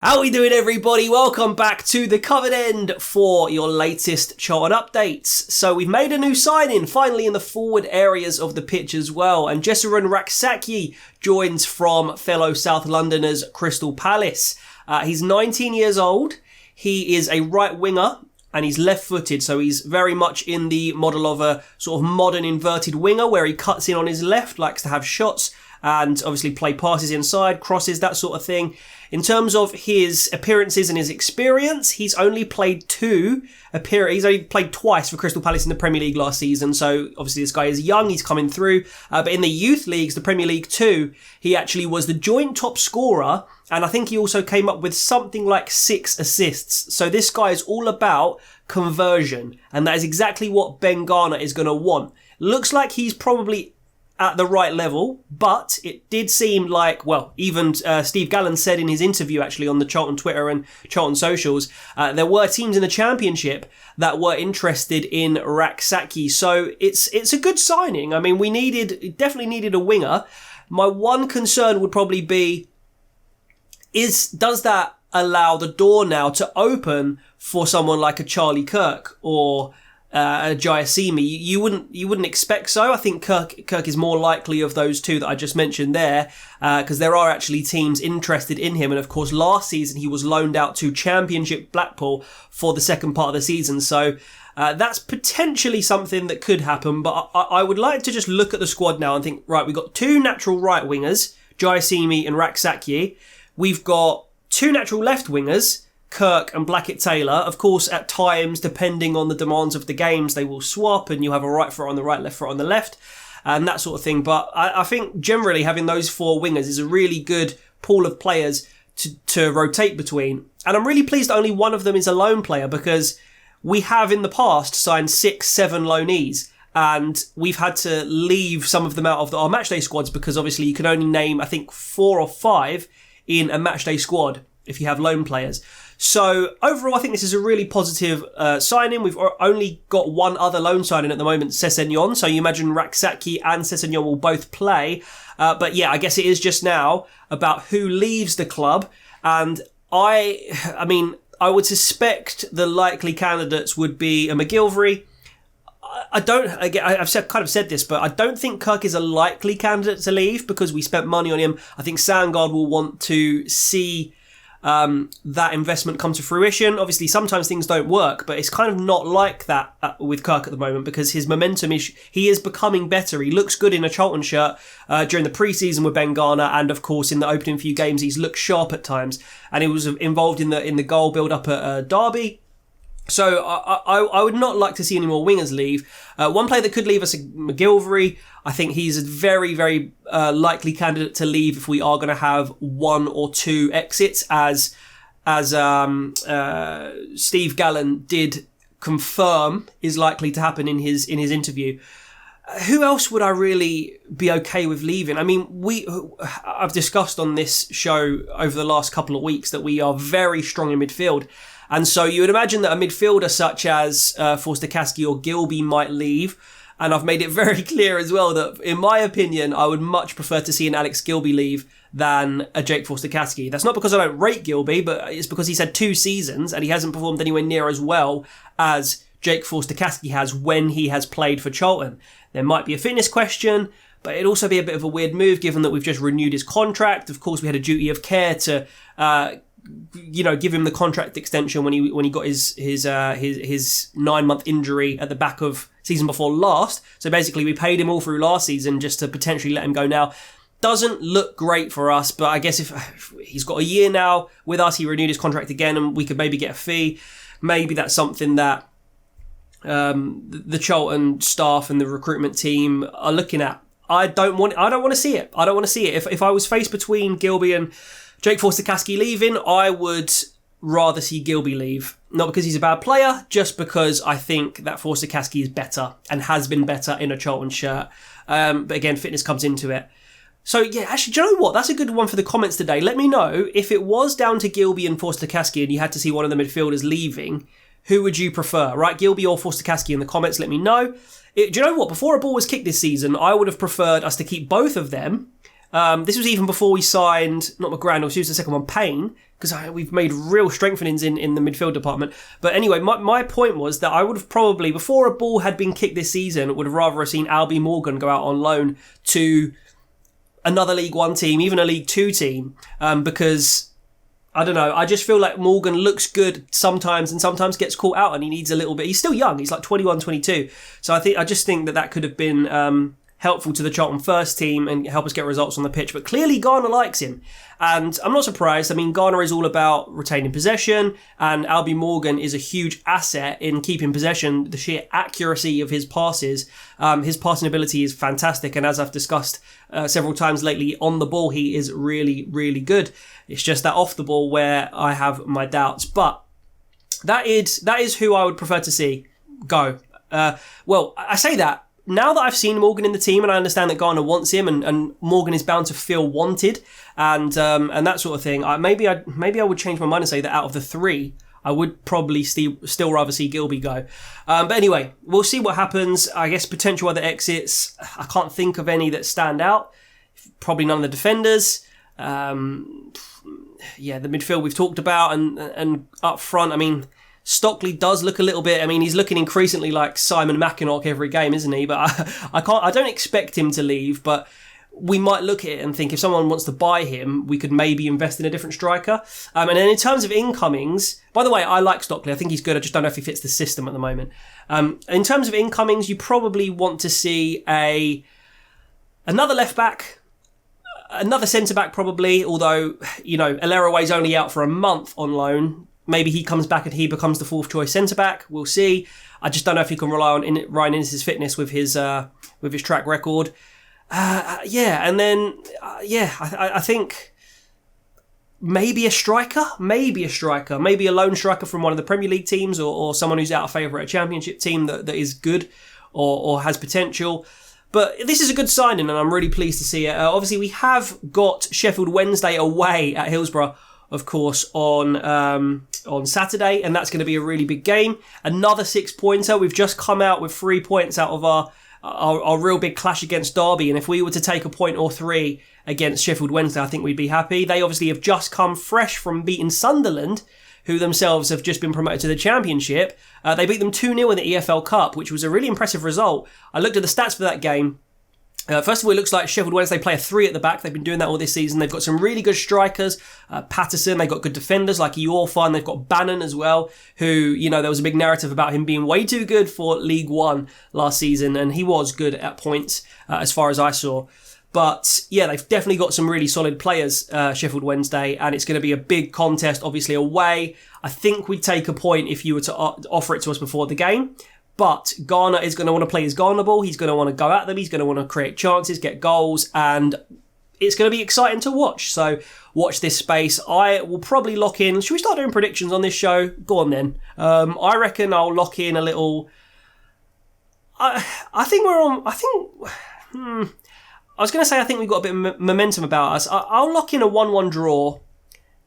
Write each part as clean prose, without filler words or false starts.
How we doing, everybody? Welcome back to the covered end for your latest Charlton updates. So we've made a new signing, finally in the forward areas of the pitch as well. And Jeserun Rak-Sakyi joins from fellow South Londoners Crystal Palace. He's 19 years old. He is a right winger and he's left-footed. So he's very much in the model of a sort of modern inverted winger where he cuts in on his left, likes to have shots and obviously play passes inside, crosses, that sort of thing. In terms of his appearances and his experience, he's only played he's only played twice for Crystal Palace in the Premier League last season, so obviously this guy is young, he's coming through. But in the youth leagues, the Premier League 2, he actually was the joint top scorer, and I think he also came up with something like 6 assists. So this guy is all about conversion, and that is exactly what Ben Garner is going to want. Looks like he's probably at the right level, but it did seem like, well, even Steve Gallen said in his interview actually on the Charlton Twitter and Charlton socials, there were teams in the Championship that were interested in Rak-Sakyi. So it's a good signing. I mean, definitely needed a winger. My one concern would probably be, does that allow the door now to open for someone like a Charlie Kirk or Jeserun? You wouldn't expect so. I think Kirk is more likely of those two that I just mentioned there, because there are actually teams interested in him. And of course, last season he was loaned out to Championship Blackpool for the second part of the season. So that's potentially something that could happen. But I would like to just look at the squad now and think, right, we've got 2 natural right wingers, Jeserun and Rak-Sakyi. We've got 2 natural left wingers, Kirk and Blackett-Taylor. Of course, at times, depending on the demands of the games, they will swap and you have a right foot on the right, left foot on the left, and that sort of thing. But I think generally having those 4 wingers is a really good pool of players to rotate between. And I'm really pleased that only one of them is a loan player, because we have in the past signed 6, 7 loanees, and we've had to leave some of them out of our matchday squads because obviously you can only name, I think, 4 or 5 in a matchday squad if you have loan players. So overall, I think this is a really positive signing. We've only got one other loan signing at the moment, Jeserun. So you imagine Rak-Sakyi and Jeserun will both play. But yeah, I guess it is just now about who leaves the club. And I mean, I would suspect the likely candidates would be a McGilvery. I've kind of said this, but I don't think Kirk is a likely candidate to leave because we spent money on him. I think Sandgaard will want to see that investment come to fruition. Obviously, sometimes things don't work, but it's kind of not like that with Kirk at the moment because his momentum he is becoming better. He looks good in a Charlton shirt during the pre-season with Ben Garner, and of course in the opening few games he's looked sharp at times, and he was involved in the goal build up at Derby. So I would not like to see any more wingers leave. One player that could leave us, McGilvery. I think he's a very, very likely candidate to leave if we are going to have 1 or 2 exits, as Steve Gallen did confirm is likely to happen in his interview. Who else would I really be okay with leaving? I mean, I've discussed on this show over the last couple of weeks that we are very strong in midfield. And so you would imagine that a midfielder such as Forster-Caskey or Gilby might leave. And I've made it very clear as well that, in my opinion, I would much prefer to see an Alex Gilby leave than a Jake Forster-Caskey. That's not because I don't rate Gilby, but it's because he's had 2 seasons and he hasn't performed anywhere near as well as Jake Forster-Caskey has when he has played for Charlton. There might be a fitness question, but it'd also be a bit of a weird move given that we've just renewed his contract. Of course, we had a duty of care to give him the contract extension when he got his 9-month injury at the back of season before last. So basically we paid him all through last season just to potentially let him go now. Doesn't look great for us, but I guess if he's got a year now with us, he renewed his contract again and we could maybe get a fee. Maybe that's something that the Charlton staff and the recruitment team are looking at. I don't want to see it. I don't want to see it. If I was faced between Gilby and Jake Forster-Caskey leaving, I would rather see Gilby leave. Not because he's a bad player, just because I think that Forster-Caskey is better and has been better in a Charlton shirt. But again, fitness comes into it. So yeah, actually, do you know what? That's a good one for the comments today. Let me know if it was down to Gilby and Forster-Caskey and you had to see one of the midfielders leaving, who would you prefer, right? Gilby or Forster-Caskey in the comments, let me know. Do you know what? Before a ball was kicked this season, I would have preferred us to keep both of them This was even before we signed, not McGrandles, who's the second one, Payne, because we've made real strengthenings in the midfield department. But anyway, my point was that I would have probably, before a ball had been kicked this season, would have rather seen Albie Morgan go out on loan to another League One team, even a League Two team, because, I don't know, I just feel like Morgan looks good sometimes and sometimes gets caught out and he needs a little bit. He's still young, he's like 21, 22. So I just think that could have been helpful to the Charlton first team and help us get results on the pitch. But clearly Garner likes him. And I'm not surprised. I mean, Garner is all about retaining possession, and Albie Morgan is a huge asset in keeping possession. The sheer accuracy of his passes, his passing ability is fantastic. And as I've discussed several times lately, on the ball, he is really, really good. It's just that off the ball where I have my doubts. But that is who I would prefer to see go. Well, I say that. Now that I've seen Morgan in the team and I understand that Garner wants him and Morgan is bound to feel wanted and that sort of thing, maybe I would change my mind and say that out of the three, I would probably still rather see Gilby go. But anyway, we'll see what happens. I guess potential other exits, I can't think of any that stand out. Probably none of the defenders. The midfield we've talked about and up front, I mean, Stockley does look a little bit, I mean, he's looking increasingly like Simon Mackinock every game, isn't he? But I don't expect him to leave, but we might look at it and think if someone wants to buy him, we could maybe invest in a different striker. And then in terms of incomings, by the way, I like Stockley. I think he's good. I just don't know if he fits the system at the moment. In terms of incomings, you probably want to see another left back, another centre back probably, although, you know, Eleraway's only out for a month on loan. Maybe he comes back and he becomes the fourth choice centre-back. We'll see. I just don't know if he can rely on Ryan Innes' fitness with his track record. I think maybe a striker. Maybe a lone striker from one of the Premier League teams or someone who's out of favour at a Championship team that is good or has potential. But this is a good signing and I'm really pleased to see it. Obviously, we have got Sheffield Wednesday away at Hillsborough, of course, on Saturday, and that's going to be a really big game. Another 6-pointer. We've just come out with 3 points out of our real big clash against Derby, and if we were to take a point or three against Sheffield Wednesday, I think we'd be happy. They obviously have just come fresh from beating Sunderland, who themselves have just been promoted to the Championship. They beat them 2-0 in the EFL Cup, which was a really impressive result. I looked at the stats for that game. First of all, it looks like Sheffield Wednesday play a 3 at the back. They've been doing that all this season. They've got some really good strikers. Patterson, they've got good defenders like Iorfa, and they've got Bannon as well, who, you know, there was a big narrative about him being way too good for League One last season, and he was good at points as far as I saw. But yeah, they've definitely got some really solid players, Sheffield Wednesday, and it's going to be a big contest, obviously away. I think we'd take a point if you were to offer it to us before the game. But Garner is going to want to play his Garner ball. He's going to want to go at them. He's going to want to create chances, get goals, and it's going to be exciting to watch. So watch this space. I will probably lock in. Should we start doing predictions on this show? Go on then. I reckon I'll lock in a little. I think we're on. I was going to say I think we've got a bit of momentum about us. I'll lock in a 1-1 draw.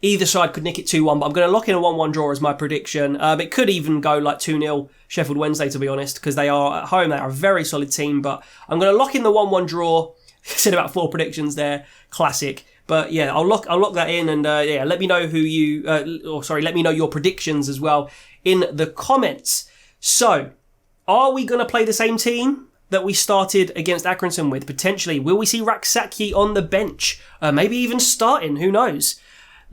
Either side could nick it 2-1, but I'm going to lock in a 1-1 draw as my prediction. It could even go like 2-0 Sheffield Wednesday, to be honest, because they are at home. They are a very solid team, but I'm going to lock in the 1-1 draw. I said about 4 predictions there. Classic. But yeah, I'll lock that in, and let me know let me know your predictions as well in the comments. So, are we going to play the same team that we started against Accrington with? Potentially. Will we see Rak-Sakyi on the bench? Maybe even starting, who knows?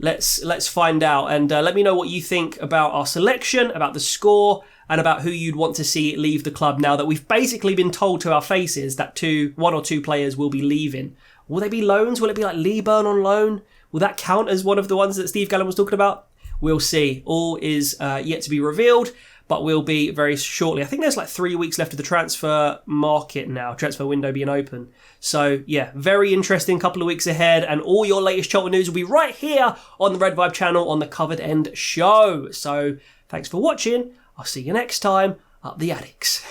Let's find out, and let me know what you think about our selection, about the score, and about who you'd want to see leave the club now that we've basically been told to our faces that one or two players will be leaving. Will they be loans? Will it be like Leeburn on loan? Will that count as one of the ones that Steve Gallen was talking about? We'll see. All is yet to be revealed, but will be very shortly. I think there's like 3 weeks left of the transfer market now, transfer window being open. So yeah, very interesting couple of weeks ahead, and all your latest Charlton news will be right here on the Red Vibe channel on the Covered End Show. So thanks for watching. I'll see you next time up the attics.